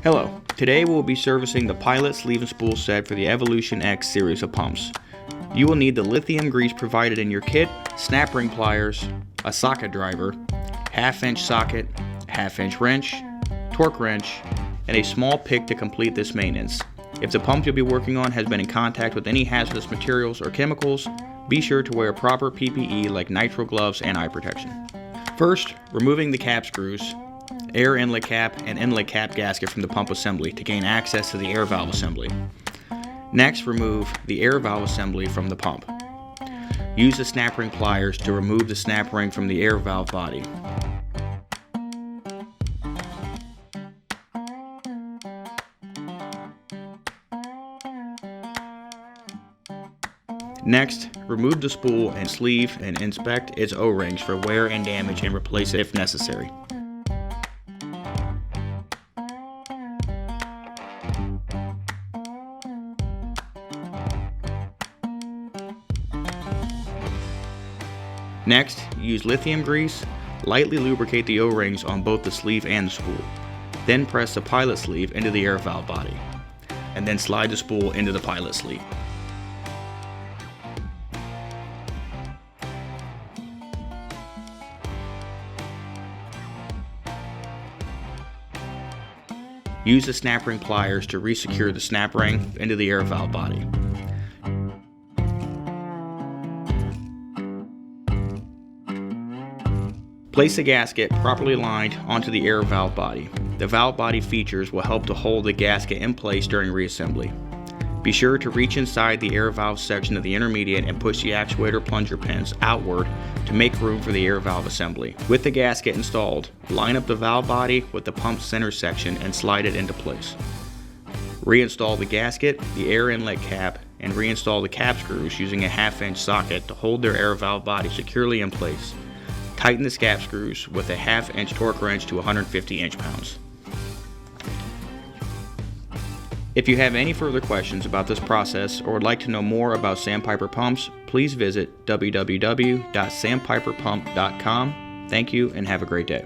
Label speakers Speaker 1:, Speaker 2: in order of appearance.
Speaker 1: Hello, today we will be servicing the Pilot Sleeve and Spool set for the Evolution X series of pumps. You will need the lithium grease provided in your kit, snap ring pliers, a socket driver, half-inch socket, half-inch wrench, torque wrench, and a small pick to complete this maintenance. If the pump you'll be working on has been in contact with any hazardous materials or chemicals, be sure to wear proper PPE like nitrile gloves and eye protection. First, removing the cap screws, air inlet cap, and inlet cap gasket from the pump assembly to gain access to the air valve assembly. Next, remove the air valve assembly from the pump. Use the snap ring pliers to remove the snap ring from the air valve body. Next, remove the spool and sleeve and inspect its O-rings for wear and damage and replace it if necessary. Next, use lithium grease, lightly lubricate the O-rings on both the sleeve and the spool. Then press the pilot sleeve into the air valve body, and then slide the spool into the pilot sleeve. Use the snap ring pliers to resecure the snap ring into the air valve body. Place the gasket properly aligned onto the air valve body. The valve body features will help to hold the gasket in place during reassembly. Be sure to reach inside the air valve section of the intermediate and push the actuator plunger pins outward to make room for the air valve assembly. With the gasket installed, line up the valve body with the pump center section and slide it into place. Reinstall the gasket, the air inlet cap, and reinstall the cap screws using a half-inch socket to hold their air valve body securely in place. Tighten the cap screws with a half-inch torque wrench to 150 inch-pounds. If you have any further questions about this process or would like to know more about Sandpiper pumps, please visit www.sandpiperpump.com. Thank you and have a great day.